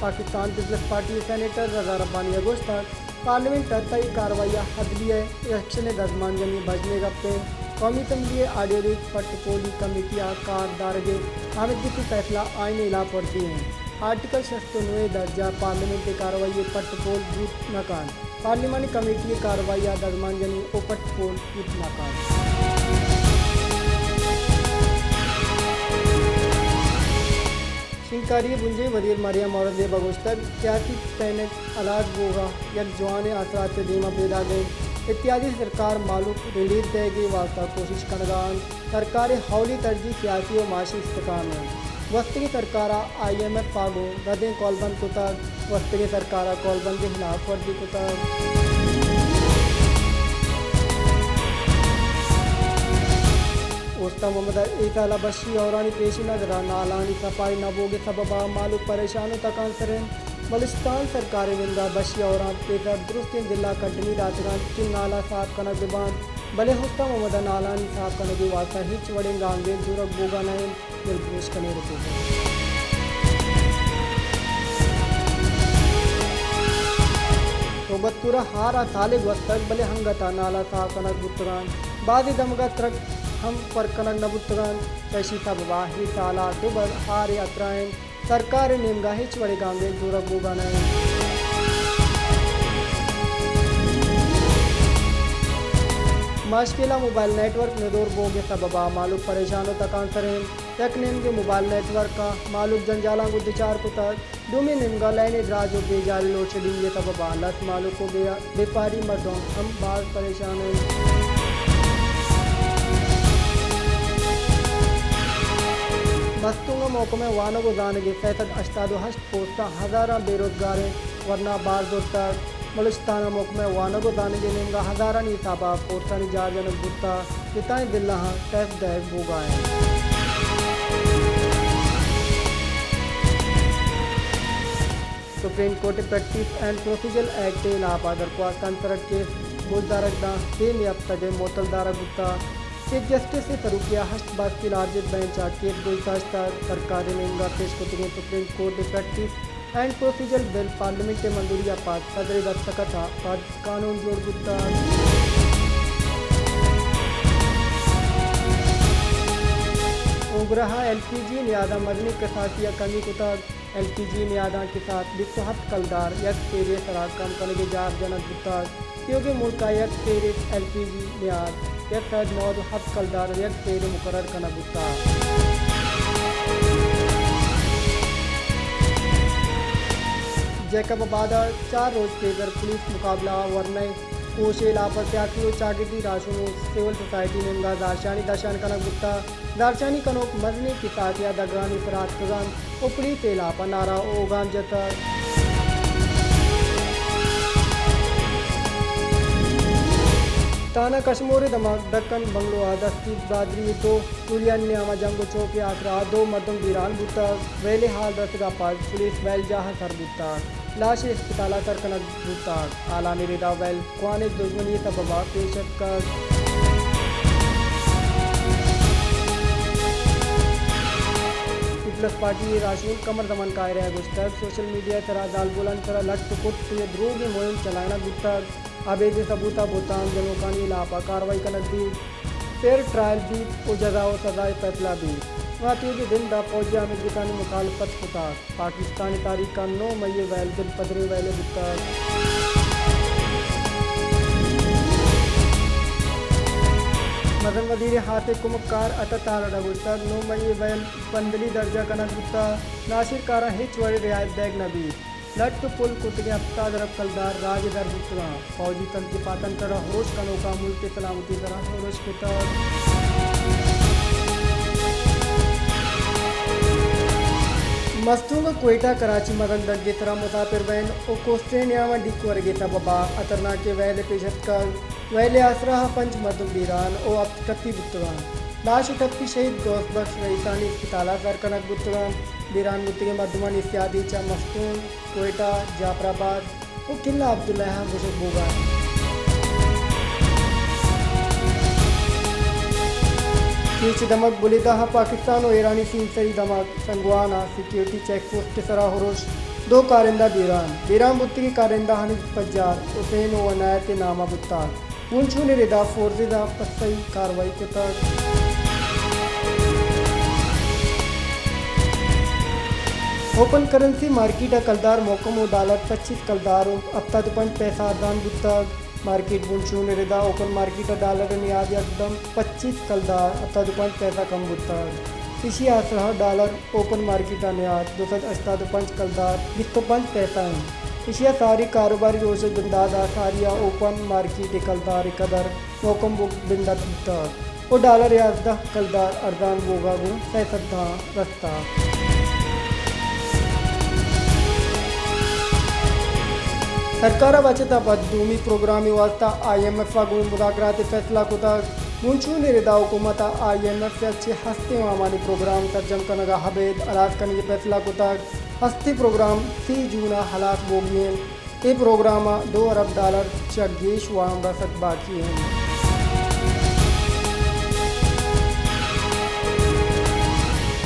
Pakistan Peoples Party senator Raza Rabbani अगोस्ता parliament तय कार्रवाई हदलिय इलेक्शन दरमान जमी बजने गप्पे कौमी असम्बली ऑडियो लीक पट्टपोली कमेटियाँ कार दारगे हामिद की फैसला आइन इला पड़ती हैं। आर्टिकल 69 दर्जा पार्लियामेंट कार्रवाई पट्टपोल बूथ नकान पार्लियामानी कमेटी कार्रवाई दरमान जमी ओ पट्टपोल बूथ नकान। शिंकारी बुंजे वजीर मरियम और बगोस्तर सियासी पैनट अलाज बोगा यक जवान असरात दीमा पैदा गए इत्यादि सरकार मालूक रिलीज देगी वास्ता कोशिश करगान सरकार हौली तरजीह सियासी और माशी इस्तेकाम है। वस्तगी सरकार IMF फागो रदें कौलबंद कुतग वस्तगी सरकार कौलबंद के खिलाफ वर्जी कुतग। उस्ता मोहम्मद ईसा बशी औरानी पेशी नजरा नालानी सफाई नबोगे सबबा मालूक परेशानों तकान सरें बलिस्तान सरकार विंदा बशी औरान पेशा दुरुस्त जिला कटनी रातगान चिन नाला साहब कनक दिबान भले हुस्ता मोहम्मद नालानी साहब कनक वास्ता हिच वड़े गांगे जुरक बोगा नए दिलपेश कने रुके तो बत्तुरा हारा तालिब वस्तक भले हंगता नाला साहब कनक बुतरान बादी दमगा ट्रक हम पर कनक नबुतगान पैशी सबा ही साला दुबर हारे अत्रायन सरकार निमगा हिच वड़े गांगे जुरक बोगा नए माशकिला मोबाइल नेटवर्क निदोर बोगे सबबा मालूक परेशानों तकान सरें तक निमगे मोबाइल नेटवर्क का मालूक जंजाला को दिचार को तक डूमी निमगा लाइन ड्राज और बेजारी लोड शेडिंग ये सबबा लस मालूक को बेपारी मर्दों हम बात परेशान हैं। मस्तूंगा मौक़ों में वानों को जानगे फैसद अश्तादो हश्त पोस्टा हज़ारा बेरोजगार वरना बार दोस्ता बलुस्तान मौक़ों में वानों को जानगे निमगा हज़ारा नी साबा पोस्टा नी जार जनक बुत्ता जिताएं दिल्ला टैफ दैग बोगा है। Supreme court practice and procedure act Allahabad दरख्वास्त कंसरत केस बुजदारक दा तीन हफ्ते मोतलदारा गुत्ता चीफ जस्टिस से फरूकिया हस्त बास की लार्जेस्ट बेंच केस गुलदस्ता सरकार ने पेश को supreme court practice and procedure bill parliament मंजूरी पास सदर दस्तखत बाद कानून जोड़ गुत्ता उग्रहा LPG नियादा मदनी कसासिया कमी कुतग LPG नियादा के साथ 207 कलदार यक तेरे सरा कम करने जार जनक गुत्ता क्योंकि मुल्क का यक तेरे LPG नियाद यक फैद मौद हद कलदार यक तेरे मुकर्रर का नबुता जैकब आबादा 4 रोज पेपर पुलिस मुकाबला वरने कोशे लापर त्यागी और चागिदी राशुनु सिविल सोसाइटी ने दारशानी दशान का नबुता दारशानी कनोक मजनी की साथिया दगरानी फरात खजान उपरी से लापा नारा ओगान जता ताना कश्मीर दमाग दक्कन बंगलो आदस्ती बादरी तो तुलियन न्यामा जंगो चौकी आसरा 2 मर्दों वीरान बुता वेले हाल दस्तगा पास पुलिस वैल जहाँ सर बुता लाश अस्पताल सर कनक बुता आलामी रिदा वैल क्वाने दुश्मनी सबबा पेशक का पीपल्स पार्टी राशुल कमर दमन कायरे गुस्तर सोशल मीडिया तरह दाल बुलंद तरह लट कुट ये द्रोगी मुहिम चलाना बुता अबेद सबूता बोतान जनोकानी लापा कार्रवाई का नजदीक फेयर ट्रायल भी और जजा और सजाए फैसला भी वाती के दिन दा फौजी अमेरिका ने मुखालफत होता पाकिस्तानी तारीख का 9 मई वैल दिल पदरे वैले बुता मदन वजीर हाथ कुमकार अततार डगुस्तर 9 मई वैल पंदली दर्जा का नजबुता नासिर कारा हिच वड़े रियायत बैग नबी लट पुल कुतगे अफ्ता दरब कलदार राज दर बुतरा फौजी तंत्र पातन कर होश कनोका मुल्क सलामती तरह होश कुता मस्तूंगा कोयटा कराची मगन दग्गे तरह मुसाफिर वैन ओ कोस्टेनिया में डिक वर्गे सबबा अतरना के वैले पेशत कर वैले आसरा पंच मर्दुम बीरान ओ अब टप्पी बुतरा लाश टप्पी शहीद दोस्त बख्श रईसानी अस्पताल सर कनक बुतरा बीरान बुतगे मर्दुमान इस्यादी चा मस्तून कोयटा जाफराबाद ओ किला अब्दुल्लाह मुझे बोगा कीच दमक बुलिदा पाकिस्तान और ईरानी सीन सही दमक संगवाना सिक्योरिटी चेक पोस्ट के सरा हरोश दो कारिंदा बीरान बुत्ती की कारिंदा हनीफ पज्जार हुसैन व अनायत नामा बुत्ता पुंछू ने रिदा फोर्जिदा पसई कार्रवाई कुता ओपन करेंसी मार्केट कलदार मोकमो डॉलर 25 कलदार अब तक पैसा दान बुत्ता मार्केट बुंशू ने रिदा ओपन मार्केट डॉलर नियाद एकदम 25 कलदार अब तक पैसा कम बुत्ता इसी आसरा डॉलर ओपन मार्केट नियाद 285 कलदार 25 पैसा है इसी सारी कारोबारी रोज बिंदाद आसारिया ओपन मार्केट कलदार कदर मोकम बुक बिंदा बुत्ता वो डॉलर याजदा कलदार अर्दान बोगा गु सैसदा रस्ता सरकार बचता बदूमी प्रोग्रामी वास्ता IMF वागू मुदाकरात फैसला कुता मुंशू ने रिदा हुकूमत IMF अच्छे हस्ते मामानी प्रोग्राम तर्जम कनगा हबेद अलाज करने के फैसला कुता हस्ती प्रोग्राम 3 जून हालात बोगियन ये प्रोग्राम $2 अरब चगेश वाम रसद बाकी है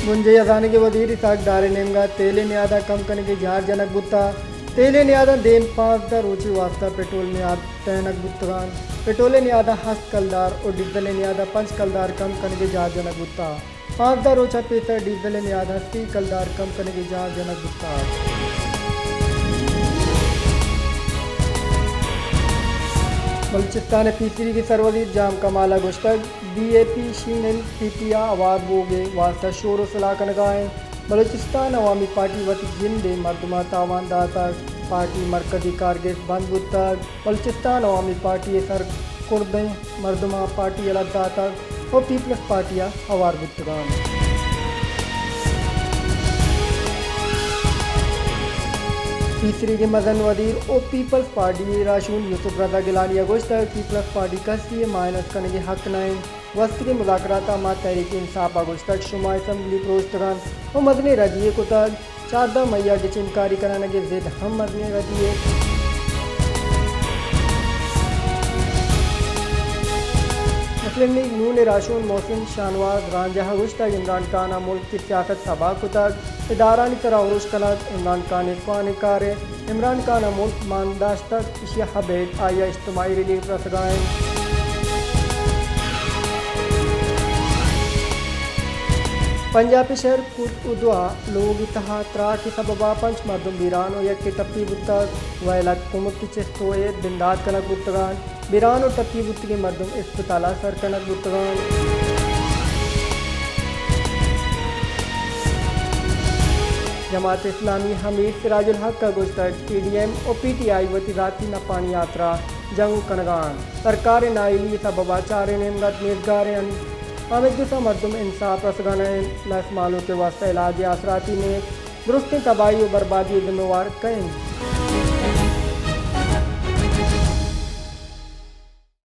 मुंजे अजाने के वजीर इसाक डारे नेमगा तेले ने आधा कम करने के जहार जनक बुत्ता तेले ने आधा देन 5 रोची वास्ता पेट्रोल ने आधा तैनक बुत्तगान पेट्रोले ने आधा हस्त कलदार और डीजल ने आधा 5 कलदार कम करने के जहार जनक बुत्ता 5 रोचा पैसा डीजल ने आधा 30 कलदार कम करने के जहार जनक बुत्ता बलूचिस्तान पीसीरी की सरवजीर जाम कमाला गुश्तक BAP शीनल पीपिया आवाज बोगे वास्ता शोर सलाह कनगाएं बलूचिस्तान अवामी पार्टी वती जिंदे मरदमा तावान दाता पार्टी मरकजी कारगिर बंद बुत्ता बलूचिस्तान अवामी पार्टी सर कुर्दे मरदमा पार्टी अलग दाता और पीपल्स पार्टियाँ हवार बुत्तगान तीसरी के मदन वजीर और पीपल्स पार्टी राशून यूसुफ रजा गिलानी अगस्त पीपल्स पार्टी कसी माइनस करने के हक नाइन वस्त के मुलाकरात मा तहरीक इंसाफ अगस्त शुमा असम्बली प्रोस्तगान और मदनी रजिए को तक 14 मैया की चिनकारी कराने के जिद हम मदनी रजिए मुस्लिम लीग नून राशून मोहसिन शाहनवाज रांझा गुश्त इमरान खान मुल्क की सियासत सभा को तक इदारा तरह कनत इमरान खान इफ़ान कार इमरान खान मुल्क मानदाश्त इशिया हबेद आया इज्तमाही रिलीफ रसगाएँ पंजाबी शहर कुट उदवा लोग इतहा त्रा की सबबा पंच मर्दम बीरान और यक के टप्पी बुत्तक वैला कुमुत की चेस्तोए बिंदाद कनक बुत्तगान बीरान और टप्पी बुत्त के मर्दम इस्पताला सर कनक बुत्तगान जमात इस्लामी हमीद सिराजुल हक का गुस्तक TDM और PTI वती राती नपानी यात्रा जंग कनगान सरकार नाइली सबबा चारे नेमगत मेजगार आमिद गुस्सा मरदम इंसाफ रसगान लस मालों के वास्ते इलाज असराती ने दुरुस्ती तबाही और बर्बादी जिम्मेवार कहें